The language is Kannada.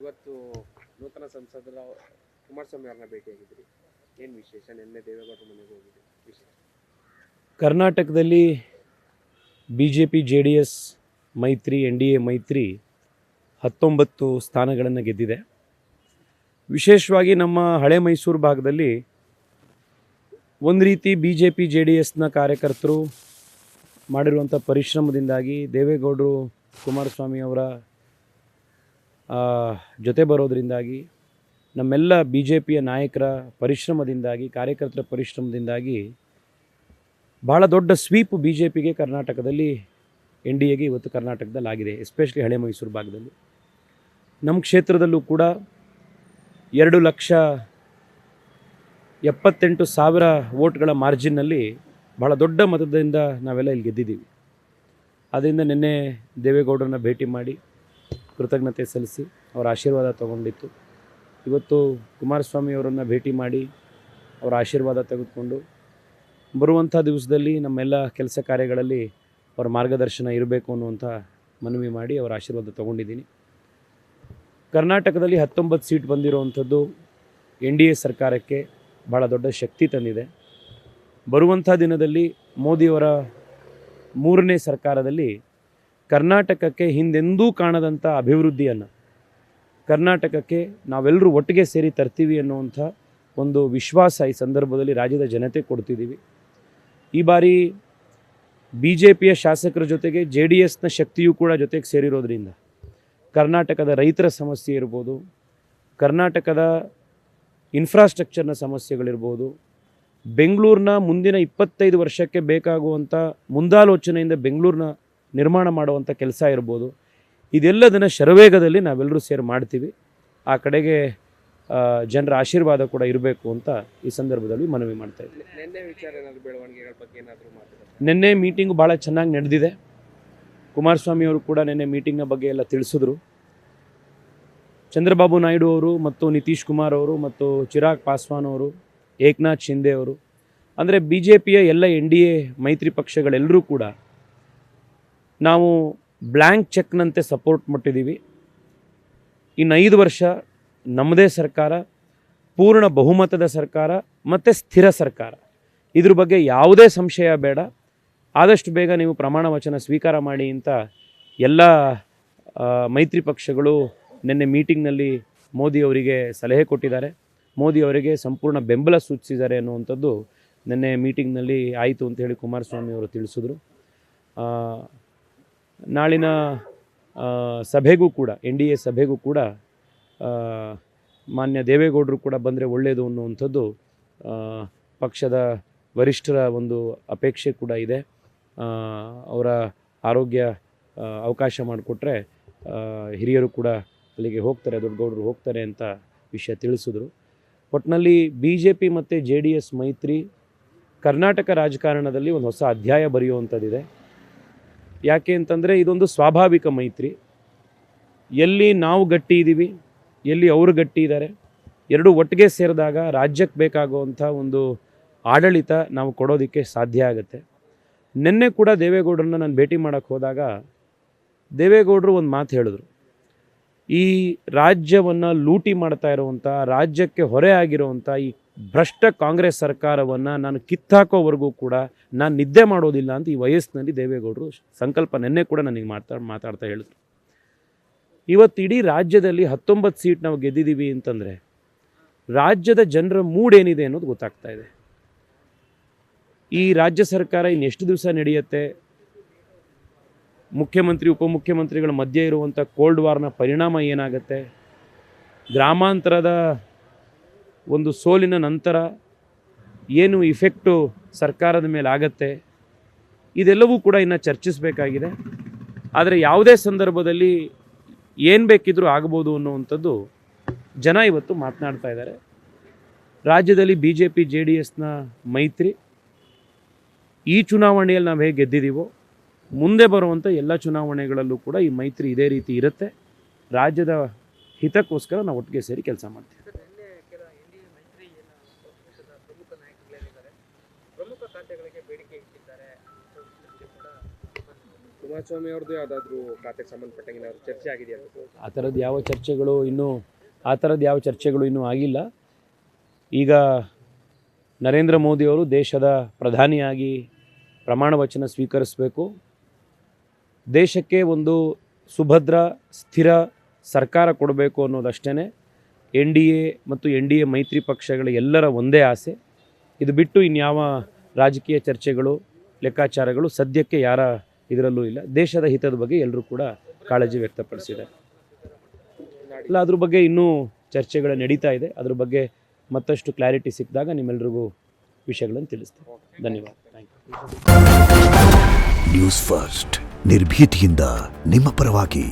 ಇವತ್ತು ನೂತನ ಸಂಸದರ ಕುಮಾರಸ್ವಾಮಿ ಅವರನ್ನ ಭೇಟಿಯಾಗಿದ್ರಿ, ಏನು ವಿಶೇಷ? ನಿನ್ನೆ ದೇವೇಗೌಡರ ಮನೆಗೆ ಹೋಗಿದ್ರಿ, ವಿಶೇಷ? ಕರ್ನಾಟಕದಲ್ಲಿ BJP JDS ಮೈತ್ರಿ NDA ಮೈತ್ರಿ 19 ಸ್ಥಾನಗಳನ್ನು ಗೆದ್ದಿದೆ. ವಿಶೇಷವಾಗಿ ನಮ್ಮ ಹಳೆ ಮೈಸೂರು ಭಾಗದಲ್ಲಿ ಒಂದು ರೀತಿ BJP JDSನ ಕಾರ್ಯಕರ್ತರು ಮಾಡಿರುವಂಥ ಪರಿಶ್ರಮದಿಂದಾಗಿ ದೇವೇಗೌಡರು ಕುಮಾರಸ್ವಾಮಿ ಅವರ ಜೊತೆ ಬರೋದರಿಂದಾಗಿ ನಮ್ಮೆಲ್ಲ BJPಯ ನಾಯಕರ ಪರಿಶ್ರಮದಿಂದಾಗಿ, ಕಾರ್ಯಕರ್ತರ ಪರಿಶ್ರಮದಿಂದಾಗಿ ಭಾಳ ದೊಡ್ಡ ಸ್ವೀಪ್ BJPಗೆ ಕರ್ನಾಟಕದಲ್ಲಿ NDAಗೆ ಇವತ್ತು ಕರ್ನಾಟಕದಲ್ಲಿ ಆಗಿದೆ. ಎಸ್ಪೆಷಲಿ ಹಳೆ ಮೈಸೂರು ಭಾಗದಲ್ಲಿ. ನಮ್ಮ ಕ್ಷೇತ್ರದಲ್ಲೂ ಕೂಡ 2,78,000 ವೋಟ್ಗಳ ಮಾರ್ಜಿನ್ನಲ್ಲಿ ಭಾಳ ದೊಡ್ಡ ಮತದಿಂದ ನಾವೆಲ್ಲ ಇಲ್ಲಿ ಗೆದ್ದಿದ್ದೀವಿ. ಆದ್ದರಿಂದ ನಿನ್ನೆ ದೇವೇಗೌಡರನ್ನ ಭೇಟಿ ಮಾಡಿ ಕೃತಜ್ಞತೆ ಸಲ್ಲಿಸಿ ಅವರ ಆಶೀರ್ವಾದ ತಗೊಂಡಿತ್ತು. ಇವತ್ತು ಕುಮಾರಸ್ವಾಮಿ ಅವರನ್ನು ಭೇಟಿ ಮಾಡಿ ಅವರ ಆಶೀರ್ವಾದ ತೆಗೆದುಕೊಂಡು ಬರುವಂಥ ದಿವಸದಲ್ಲಿ ನಮ್ಮೆಲ್ಲ ಕೆಲಸ ಕಾರ್ಯಗಳಲ್ಲಿ ಅವರ ಮಾರ್ಗದರ್ಶನ ಇರಬೇಕು ಅನ್ನುವಂಥ ಮನವಿ ಮಾಡಿ ಅವರ ಆಶೀರ್ವಾದ ತೊಗೊಂಡಿದ್ದೀನಿ. ಕರ್ನಾಟಕದಲ್ಲಿ 19 ಸೀಟ್ ಬಂದಿರುವಂಥದ್ದು NDA ಸರ್ಕಾರಕ್ಕೆ ಭಾಳ ದೊಡ್ಡ ಶಕ್ತಿ ತಂದಿದೆ. ಬರುವಂಥ ದಿನದಲ್ಲಿ ಮೋದಿಯವರ 3ನೇ ಸರ್ಕಾರದಲ್ಲಿ ಕರ್ನಾಟಕಕ್ಕೆ ಹಿಂದೆಂದೂ ಕಾಣದಂಥ ಅಭಿವೃದ್ಧಿಯನ್ನು ಕರ್ನಾಟಕಕ್ಕೆ ನಾವೆಲ್ಲರೂ ಒಟ್ಟಿಗೆ ಸೇರಿ ತರ್ತೀವಿ ಅನ್ನುವಂಥ ಒಂದು ವಿಶ್ವಾಸ ಈ ಸಂದರ್ಭದಲ್ಲಿ ರಾಜ್ಯದ ಜನತೆ ಕೊಡ್ತಿದ್ದೀವಿ. ಈ ಬಾರಿ BJPಯ ಶಾಸಕರ ಜೊತೆಗೆ JDSನ ಶಕ್ತಿಯೂ ಕೂಡ ಜೊತೆಗೆ ಸೇರಿರೋದ್ರಿಂದ ಕರ್ನಾಟಕದ ರೈತರ ಸಮಸ್ಯೆ ಇರ್ಬೋದು, ಕರ್ನಾಟಕದ ಇನ್ಫ್ರಾಸ್ಟ್ರಕ್ಚರ್ನ ಸಮಸ್ಯೆಗಳಿರ್ಬೋದು, ಬೆಂಗಳೂರಿನ ಮುಂದಿನ 25 ವರ್ಷಕ್ಕೆ ಬೇಕಾಗುವಂಥ ಮುಂದಾಲೋಚನೆಯಿಂದ ಬೆಂಗಳೂರಿನ ನಿರ್ಮಾಣ ಮಾಡುವಂಥ ಕೆಲಸ ಇರ್ಬೋದು, ಇದೆಲ್ಲದನ್ನು ಶರವೇಗದಲ್ಲಿ ನಾವೆಲ್ಲರೂ ಸೇರಿ ಮಾಡ್ತೀವಿ. ಆ ಕಡೆಗೆ ಜನರ ಆಶೀರ್ವಾದ ಕೂಡ ಇರಬೇಕು ಅಂತ ಈ ಸಂದರ್ಭದಲ್ಲಿ ಮನವಿ ಮಾಡ್ತಾ ಇದ್ವಿ. ನಿನ್ನೆ ವಿಚಾರ ಏನಾದರೂ, ಬೆಳವಣಿಗೆಗಳ ಬಗ್ಗೆ ಏನಾದರೂ ಮಾತಾಡ್ತಾರೆ? ನಿನ್ನೆ ಮೀಟಿಂಗು ಭಾಳ ಚೆನ್ನಾಗಿ ನಡೆದಿದೆ. ಕುಮಾರಸ್ವಾಮಿ ಅವರು ಕೂಡ ನಿನ್ನೆ ಮೀಟಿಂಗ್ನ ಬಗ್ಗೆ ಎಲ್ಲ ತಿಳಿಸಿದ್ರು. ಚಂದ್ರಬಾಬು ನಾಯ್ಡು ಅವರು ಮತ್ತು ನಿತೀಶ್ ಕುಮಾರ್ ಅವರು ಮತ್ತು ಚಿರಾಗ್ ಪಾಸ್ವಾನ್ ಅವರು, ಏಕನಾಥ್ ಶಿಂದೆ ಅವರು, ಅಂದರೆ BJPಯ ಎಲ್ಲ NDA ಮೈತ್ರಿ ಪಕ್ಷಗಳೆಲ್ಲರೂ ಕೂಡ ನಾವು ಬ್ಲ್ಯಾಂಕ್ ಚೆಕ್ನಂತೆ ಸಪೋರ್ಟ್ ಮಾಡಿದ್ದೀವಿ. ಇನ್ನು 5 ವರ್ಷ ನಮ್ಮದೇ ಸರ್ಕಾರ, ಪೂರ್ಣ ಬಹುಮತದ ಸರ್ಕಾರ ಮತ್ತು ಸ್ಥಿರ ಸರ್ಕಾರ. ಇದ್ರ ಬಗ್ಗೆ ಯಾವುದೇ ಸಂಶಯ ಬೇಡ. ಆದಷ್ಟು ಬೇಗ ನೀವು ಪ್ರಮಾಣ ವಚನ ಸ್ವೀಕಾರ ಮಾಡಿ ಅಂತ ಎಲ್ಲ ಮೈತ್ರಿ ಪಕ್ಷಗಳು ನಿನ್ನೆ ಮೀಟಿಂಗ್ನಲ್ಲಿ ಮೋದಿ ಅವರಿಗೆ ಸಲಹೆ ಕೊಟ್ಟಿದ್ದಾರೆ. ಮೋದಿ ಅವರಿಗೆ ಸಂಪೂರ್ಣ ಬೆಂಬಲ ಸೂಚಿಸಿದ್ದಾರೆ ಅನ್ನುವಂಥದ್ದು ನಿನ್ನೆ ಮೀಟಿಂಗ್ನಲ್ಲಿ ಆಯಿತು ಅಂತ ಹೇಳಿ ಕುಮಾರಸ್ವಾಮಿ ಅವರು ತಿಳಿಸಿದ್ರು. ನಾಳಿನ ಸಭೆಗೂ ಕೂಡ, NDA ಸಭೆಗೂ ಕೂಡ ಮಾನ್ಯ ದೇವೇಗೌಡರು ಕೂಡ ಬಂದರೆ ಒಳ್ಳೆಯದು ಅನ್ನುವಂಥದ್ದು ಪಕ್ಷದ ವರಿಷ್ಠರ ಒಂದು ಅಪೇಕ್ಷೆ ಕೂಡ ಇದೆ. ಅವರ ಆರೋಗ್ಯ ಅವಕಾಶ ಮಾಡಿಕೊಟ್ರೆ ಹಿರಿಯರು ಕೂಡ ಅಲ್ಲಿಗೆ ಹೋಗ್ತಾರೆ, ದೊಡ್ಡಗೌಡರು ಹೋಗ್ತಾರೆ ಅಂತ ವಿಷಯ ತಿಳಿಸಿದ್ರು. ಒಟ್ಟಿನಲ್ಲಿ BJP ಮತ್ತು JDS ಮೈತ್ರಿ ಕರ್ನಾಟಕ ರಾಜಕಾರಣದಲ್ಲಿ ಒಂದು ಹೊಸ ಅಧ್ಯಾಯ ಬರೆಯುವಂಥದ್ದಿದೆ. ಯಾಕೆ ಅಂತಂದರೆ ಇದೊಂದು ಸ್ವಾಭಾವಿಕ ಮೈತ್ರಿ. ಎಲ್ಲಿ ನಾವು ಗಟ್ಟಿ ಇದ್ದೀವಿ, ಎಲ್ಲಿ ಅವರು ಗಟ್ಟಿ ಇದ್ದಾರೆ, ಎರಡೂ ಒಟ್ಟಿಗೆ ಸೇರಿದಾಗ ರಾಜ್ಯಕ್ಕೆ ಬೇಕಾಗುವಂಥ ಒಂದು ಆಡಳಿತ ನಾವು ಕೊಡೋದಕ್ಕೆ ಸಾಧ್ಯ ಆಗುತ್ತೆ. ನಿನ್ನೆ ಕೂಡ ದೇವೇಗೌಡರನ್ನ ನಾನು ಭೇಟಿ ಮಾಡೋಕ್ಕೆ ಹೋದಾಗ ದೇವೇಗೌಡರು ಒಂದು ಮಾತು ಹೇಳಿದ್ರು. ಈ ರಾಜ್ಯವನ್ನು ಲೂಟಿ ಮಾಡ್ತಾ ಇರುವಂಥ, ರಾಜ್ಯಕ್ಕೆ ಹೊರೆ ಆಗಿರುವಂಥ ಈ ಭ್ರಷ್ಟ ಕಾಂಗ್ರೆಸ್ ಸರ್ಕಾರವನ್ನು ನಾನು ಕಿತ್ತಾಕೋವರೆಗೂ ಕೂಡ ನಾನು ನಿದ್ದೆ ಮಾಡೋದಿಲ್ಲ ಅಂತ ಈ ವಯಸ್ಸಿನಲ್ಲಿ ದೇವೇಗೌಡರು ಸಂಕಲ್ಪ ನಿನ್ನೆ ಕೂಡ ನನಗೆ ಮಾತಾಡ್ತಾ ಹೇಳಿದ್ರು. ಇವತ್ತು ಇಡೀ ರಾಜ್ಯದಲ್ಲಿ 19 ಸೀಟ್ ನಾವು ಗೆದ್ದಿದ್ದೀವಿ ಅಂತಂದರೆ ರಾಜ್ಯದ ಜನರ ಮೂಡ್ ಏನಿದೆ ಅನ್ನೋದು ಗೊತ್ತಾಗ್ತಾ ಇದೆ. ಈ ರಾಜ್ಯ ಸರ್ಕಾರ ಇನ್ನೆಷ್ಟು ದಿವಸ ನಡೆಯುತ್ತೆ, ಮುಖ್ಯಮಂತ್ರಿ ಉಪಮುಖ್ಯಮಂತ್ರಿಗಳ ಮಧ್ಯೆ ಇರುವಂಥ ಕೋಲ್ಡ್ ವಾರ್ನ ಪರಿಣಾಮ ಏನಾಗುತ್ತೆ, ಗ್ರಾಮಾಂತರದ ಒಂದು ಸೋಲಿನ ನಂತರ ಏನು ಇಫೆಕ್ಟು ಸರ್ಕಾರದ ಮೇಲೆ ಆಗತ್ತೆ, ಇದೆಲ್ಲವೂ ಕೂಡ ಇನ್ನು ಚರ್ಚಿಸಬೇಕಾಗಿದೆ. ಆದರೆ ಯಾವುದೇ ಸಂದರ್ಭದಲ್ಲಿ ಏನು ಬೇಕಿದ್ರೂ ಆಗ್ಬೋದು ಅನ್ನುವಂಥದ್ದು ಜನ ಇವತ್ತು ಮಾತನಾಡ್ತಾ ಇದ್ದಾರೆ. ರಾಜ್ಯದಲ್ಲಿ BJP JDSನ ಮೈತ್ರಿ ಈ ಚುನಾವಣೆಯಲ್ಲಿ ನಾವು ಹೇಗೆ ಗೆದ್ದಿದ್ದೀವೋ ಮುಂದೆ ಬರುವಂಥ ಎಲ್ಲ ಚುನಾವಣೆಗಳಲ್ಲೂ ಕೂಡ ಈ ಮೈತ್ರಿ ಇದೇ ರೀತಿ ಇರುತ್ತೆ. ರಾಜ್ಯದ ಹಿತಕ್ಕೋಸ್ಕರ ನಾವು ಒಟ್ಟಿಗೆ ಸೇರಿ ಕೆಲಸ ಮಾಡ್ತೀವಿ. ಕುಮಾರಸ್ವಾಮಿ ಅವ್ರದ್ದು ಯಾವುದಾದ್ರೂ ಖಾತೆಗೆ ಸಂಬಂಧಪಟ್ಟಂಗೆ ಏನಾದ್ರು ಚರ್ಚೆ ಆಗಿದೆಯಾ? ಆ ಥರದ್ದು ಯಾವ ಚರ್ಚೆಗಳು ಇನ್ನೂ ಆಗಿಲ್ಲ. ಈಗ ನರೇಂದ್ರ ಮೋದಿಯವರು ದೇಶದ ಪ್ರಧಾನಿಯಾಗಿ ಪ್ರಮಾಣ ವಚನ ಸ್ವೀಕರಿಸಬೇಕು. ದೇಶಕ್ಕೆ ಒಂದು ಸುಭದ್ರ ಸ್ಥಿರ ಸರ್ಕಾರ ಕೊಡಬೇಕು ಅನ್ನೋದಷ್ಟೇ NDA ಮತ್ತು NDA ಮೈತ್ರಿ ಪಕ್ಷಗಳ ಎಲ್ಲರ ಒಂದೇ ಆಸೆ. ಇದು ಬಿಟ್ಟು ಇನ್ಯಾವ ರಾಜಕೀಯ ಚರ್ಚೆಗಳು ಲೆಕ್ಕಾಚಾರಗಳು ಸದ್ಯಕ್ಕೆ ಯಾರ ಇದರಲ್ಲೂ ಇಲ್ಲ. ದೇಶದ ಹಿತದ ಬಗ್ಗೆ ಎಲ್ಲರೂ ಕೂಡ ಕಾಳಜಿ ವ್ಯಕ್ತಪಡಿಸಿದ್ದಾರೆ. ಇಲ್ಲ, ಅದ್ರ ಬಗ್ಗೆ ಇನ್ನೂ ಚರ್ಚೆಗಳು ನಡೀತಾ ಇದೆ. ಅದ್ರ ಬಗ್ಗೆ ಮತ್ತಷ್ಟು ಕ್ಲಾರಿಟಿ ಸಿಕ್ಕಿದಾಗ ನಿಮ್ಮೆಲ್ರಿಗೂ ವಿಷಯಗಳನ್ನು ತಿಳಿಸ್ತೀನಿ. ಧನ್ಯವಾದ. Thank you. ನ್ಯೂಸ್ ಫಸ್ಟ್ ನಿರ್ಭೀತಿಯಿಂದ ನಿಮ್ಮ ಪರವಾಗಿ.